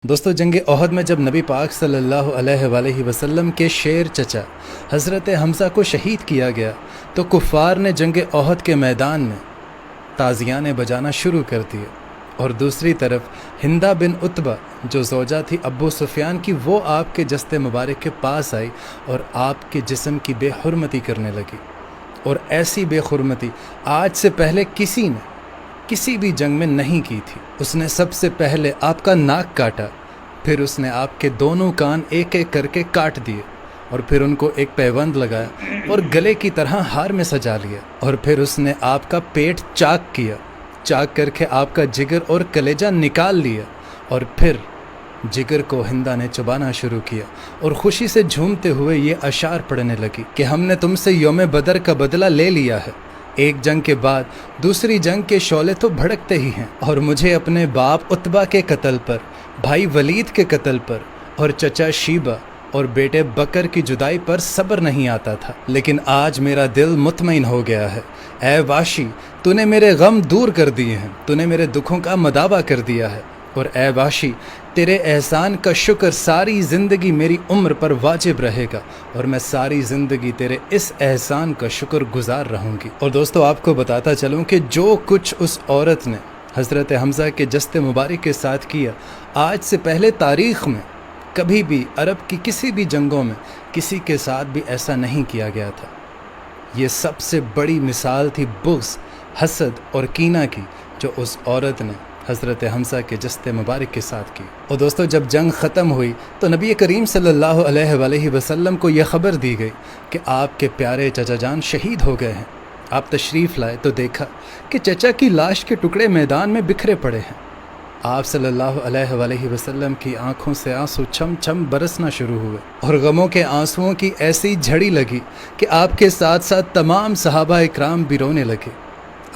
دوستو جنگ احد میں جب نبی پاک صلی اللہ علیہ وآلہ وسلم کے شیر چچا حضرت حمزہ کو شہید کیا گیا تو کفار نے جنگ احد کے میدان میں تازیانے بجانا شروع کر دیے، اور دوسری طرف ہندہ بن عتبہ جو زوجہ تھی ابو سفیان کی، وہ آپ کے جسد مبارک کے پاس آئی اور آپ کے جسم کی بے حرمتی کرنے لگی، اور ایسی بے حرمتی آج سے پہلے کسی نے کسی بھی جنگ میں نہیں کی تھی۔ اس نے سب سے پہلے آپ کا ناک کاٹا، پھر اس نے آپ کے دونوں کان ایک ایک کر کے کاٹ دیے، اور پھر ان کو ایک پیوند لگایا اور گلے کی طرح ہار میں سجا لیا، اور پھر اس نے آپ کا پیٹ چاک کیا، چاک کر کے آپ کا جگر اور کلیجہ نکال لیا، اور پھر جگر کو ہندہ نے چبانا شروع کیا اور خوشی سے جھومتے ہوئے یہ اشعار پڑھنے لگی کہ ہم نے تم سے یوم بدر کا بدلہ لے لیا ہے، ایک جنگ کے بعد دوسری جنگ کے شعلے تو بھڑکتے ہی ہیں، اور مجھے اپنے باپ عتبہ کے قتل پر، بھائی ولید کے قتل پر، اور چچا شیبہ اور بیٹے بکر کی جدائی پر صبر نہیں آتا تھا، لیکن آج میرا دل مطمئن ہو گیا ہے۔ اے واشی، تو نے میرے غم دور کر دیے ہیں، تو نے میرے دکھوں کا مداوع کر دیا ہے، اور اے واشی، تیرے احسان کا شکر ساری زندگی میری عمر پر واجب رہے گا، اور میں ساری زندگی تیرے اس احسان کا شکر گزار رہوں گی۔ اور دوستو آپ کو بتاتا چلوں کہ جو کچھ اس عورت نے حضرت حمزہ کے جسد مبارک کے ساتھ کیا، آج سے پہلے تاریخ میں کبھی بھی عرب کی کسی بھی جنگوں میں کسی کے ساتھ بھی ایسا نہیں کیا گیا تھا۔ یہ سب سے بڑی مثال تھی بغض، حسد اور کینہ کی، جو اس عورت نے حضرت حمزہ کے جسد مبارک کے ساتھ کی۔ اور دوستو جب جنگ ختم ہوئی تو نبی کریم صلی اللہ علیہ وآلہ وسلم کو یہ خبر دی گئی کہ آپ کے پیارے چچا جان شہید ہو گئے ہیں۔ آپ تشریف لائے تو دیکھا کہ چچا کی لاش کے ٹکڑے میدان میں بکھرے پڑے ہیں۔ آپ صلی اللہ علیہ وآلہ وسلم کی آنکھوں سے آنسو چھم چھم برسنا شروع ہوئے، اور غموں کے آنسوؤں کی ایسی جھڑی لگی کہ آپ کے ساتھ ساتھ تمام صحابہ اکرام بھی رونے لگے۔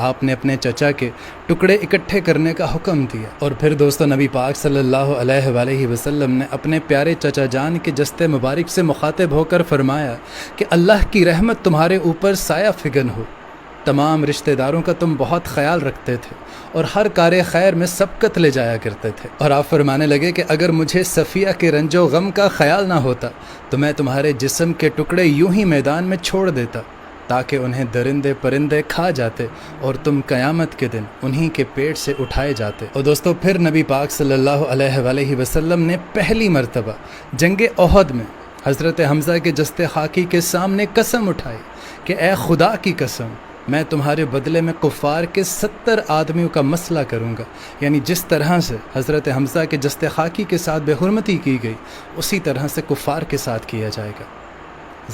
آپ نے اپنے چچا کے ٹکڑے اکٹھے کرنے کا حکم دیا، اور پھر دوستو نبی پاک صلی اللہ علیہ وآلہ وسلم نے اپنے پیارے چچا جان کے جسد مبارک سے مخاطب ہو کر فرمایا کہ اللہ کی رحمت تمہارے اوپر سایہ فگن ہو۔ تمام رشتہ داروں کا تم بہت خیال رکھتے تھے اور ہر کار خیر میں سبقت لے جایا کرتے تھے، اور آپ فرمانے لگے کہ اگر مجھے صفیہ کے رنج و غم کا خیال نہ ہوتا تو میں تمہارے جسم کے ٹکڑے یوں ہی میدان میں چھوڑ دیتا تاکہ انہیں درندے پرندے کھا جاتے اور تم قیامت کے دن انہی کے پیٹ سے اٹھائے جاتے۔ اور دوستو پھر نبی پاک صلی اللہ علیہ وآلہ وسلم نے پہلی مرتبہ جنگ احد میں حضرت حمزہ کے جسد خاکی کے سامنے قسم اٹھائی کہ اے خدا کی قسم، میں تمہارے بدلے میں کفار کے 70 آدمیوں کا مسئلہ کروں گا، یعنی جس طرح سے حضرت حمزہ کے جسد خاکی کے ساتھ بے حرمتی کی گئی، اسی طرح سے کفار کے ساتھ کیا جائے گا۔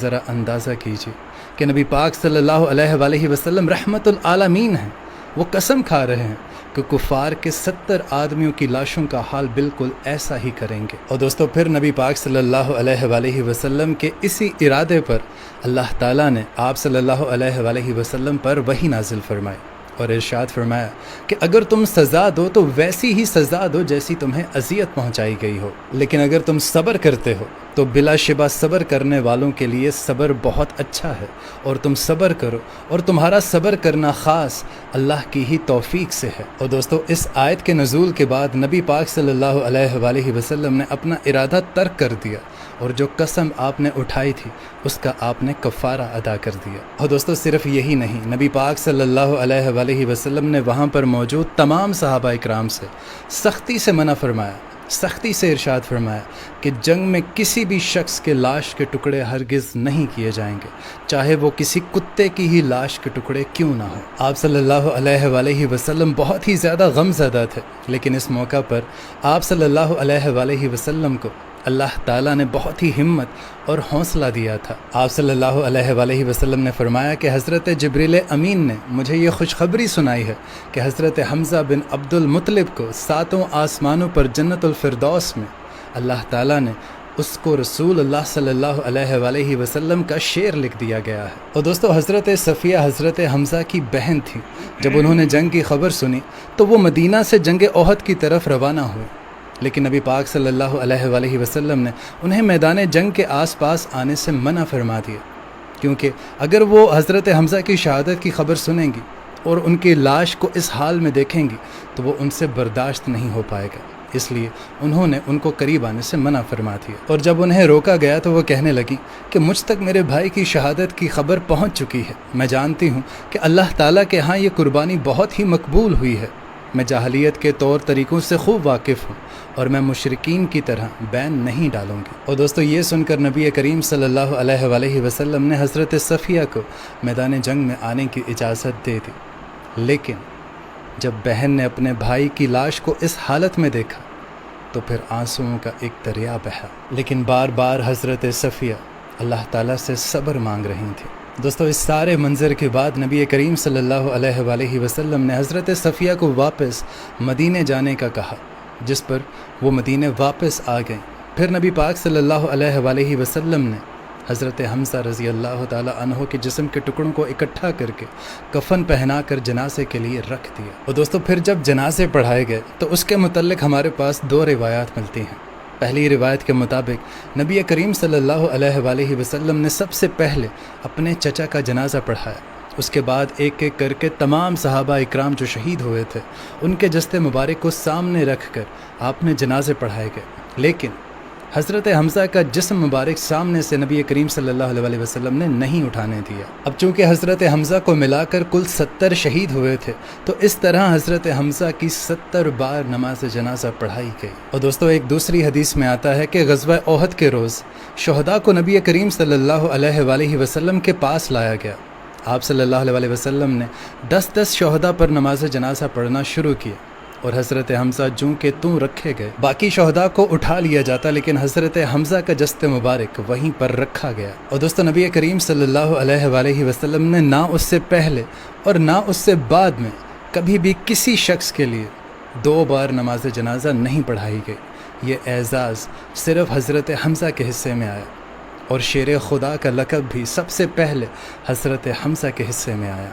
ذرا اندازہ کیجیے کہ نبی پاک صلی اللہ علیہ وآلہ وسلم رحمت العالمین ہیں، وہ قسم کھا رہے ہیں کہ کفار کے 70 آدمیوں کی لاشوں کا حال بالکل ایسا ہی کریں گے۔ اور دوستو پھر نبی پاک صلی اللہ علیہ وآلہ وسلم کے اسی ارادے پر اللہ تعالیٰ نے آپ صلی اللہ علیہ وآلہ وسلم پر وحی نازل فرمائی اور ارشاد فرمایا کہ اگر تم سزا دو تو ویسی ہی سزا دو جیسی تمہیں اذیت پہنچائی گئی ہو، لیکن اگر تم صبر کرتے ہو تو بلا شبہ صبر کرنے والوں کے لیے صبر بہت اچھا ہے، اور تم صبر کرو، اور تمہارا صبر کرنا خاص اللہ کی ہی توفیق سے ہے۔ اور دوستو اس آیت کے نزول کے بعد نبی پاک صلی اللہ علیہ وآلہ وسلم نے اپنا ارادہ ترک کر دیا، اور جو قسم آپ نے اٹھائی تھی اس کا آپ نے کفارہ ادا کر دیا۔ اور دوستو صرف یہی نہیں، نبی پاک صلی اللہ علیہ وآلہ وسلم نے وہاں پر موجود تمام صحابہ اکرام سے سختی سے منع فرمایا، سختی سے ارشاد فرمایا کہ جنگ میں کسی بھی شخص کے لاش کے ٹکڑے ہرگز نہیں کیے جائیں گے، چاہے وہ کسی کتے کی ہی لاش کے ٹکڑے کیوں نہ ہوں۔ آپ صلی اللہ علیہ وآلہ وسلم بہت ہی زیادہ غم زدہ تھے، لیکن اس موقع پر آپ صلی اللہ علیہ وآلہ وسلم کو اللہ تعالیٰ نے بہت ہی ہمت اور حوصلہ دیا تھا۔ آپ صلی اللہ علیہ وآلہ وسلم نے فرمایا کہ حضرت جبریل امین نے مجھے یہ خوشخبری سنائی ہے کہ حضرت حمزہ بن عبد المطلب کو 7 آسمانوں پر جنت الفردوس میں اللہ تعالیٰ نے اس کو رسول اللہ صلی اللہ علیہ وآلہ وسلم کا شعر لکھ دیا گیا ہے۔ اور دوستو حضرت صفیہ حضرت حمزہ کی بہن تھی، جب انہوں نے جنگ کی خبر سنی تو وہ مدینہ سے جنگ احد کی طرف روانہ ہوئے، لیکن نبی پاک صلی اللہ علیہ وآلہ وسلم نے انہیں میدان جنگ کے آس پاس آنے سے منع فرما دیا، کیونکہ اگر وہ حضرت حمزہ کی شہادت کی خبر سنیں گی اور ان کی لاش کو اس حال میں دیکھیں گی تو وہ ان سے برداشت نہیں ہو پائے گا۔ اس لیے انہوں نے ان کو قریب آنے سے منع فرما دیا، اور جب انہیں روکا گیا تو وہ کہنے لگیں کہ مجھ تک میرے بھائی کی شہادت کی خبر پہنچ چکی ہے، میں جانتی ہوں کہ اللہ تعالیٰ کے ہاں یہ قربانی بہت ہی مقبول ہوئی ہے، میں جاہلیت کے طور طریقوں سے خوب واقف ہوں اور میں مشرکین کی طرح بین نہیں ڈالوں گی۔ اور دوستو یہ سن کر نبی کریم صلی اللہ علیہ وآلہ وسلم نے حضرت صفیہ کو میدان جنگ میں آنے کی اجازت دے دی، لیکن جب بہن نے اپنے بھائی کی لاش کو اس حالت میں دیکھا تو پھر آنسوؤں کا ایک دریا بہا، لیکن بار بار حضرت صفیہ اللہ تعالیٰ سے صبر مانگ رہی تھیں۔ دوستو اس سارے منظر کے بعد نبی کریم صلی اللہ علیہ وآلہ وسلم نے حضرت صفیہ کو واپس مدینے جانے کا کہا، جس پر وہ مدینے واپس آ گئیں۔ پھر نبی پاک صلی اللہ علیہ وآلہ وسلم نے حضرت حمزہ رضی اللہ تعالیٰ عنہ کے جسم کے ٹکڑوں کو اکٹھا کر کے کفن پہنا کر جنازے کے لیے رکھ دیا۔ اور دوستو پھر جب جنازے پڑھائے گئے تو اس کے متعلق ہمارے پاس دو روایات ملتی ہیں۔ پہلی روایت کے مطابق نبی کریم صلی اللہ علیہ وآلہ وسلم نے سب سے پہلے اپنے چچا کا جنازہ پڑھایا، اس کے بعد ایک ایک کر کے تمام صحابہ اکرام جو شہید ہوئے تھے ان کے جسد مبارک کو سامنے رکھ کر آپ نے جنازے پڑھائے گئے، لیکن حضرت حمزہ کا جسم مبارک سامنے سے نبی کریم صلی اللہ علیہ وآلہ وسلم نے نہیں اٹھانے دیا۔ اب چونکہ حضرت حمزہ کو ملا کر کل 70 شہید ہوئے تھے، تو اس طرح حضرت حمزہ کی 70 بار نماز جنازہ پڑھائی گئی۔ اور دوستو ایک دوسری حدیث میں آتا ہے کہ غزوہ احد کے روز شہداء کو نبی کریم صلی اللہ علیہ وآلہ وسلم کے پاس لایا گیا۔ آپ صلی اللہ علیہ وسلم نے 10 شہداء پر نماز جنازہ پڑھنا شروع کیا، اور حضرت حمزہ جوں کے توں رکھے گئے، باقی شہداء کو اٹھا لیا جاتا، لیکن حضرت حمزہ کا جسد مبارک وہیں پر رکھا گیا۔ اور دوستو نبی کریم صلی اللہ علیہ وآلہ وسلم نے نہ اس سے پہلے اور نہ اس سے بعد میں کبھی بھی کسی شخص کے لیے 2 بار نماز جنازہ نہیں پڑھائی گئی۔ یہ اعزاز صرف حضرت حمزہ کے حصے میں آیا، اور شیر خدا کا لقب بھی سب سے پہلے حضرت حمزہ کے حصے میں آیا۔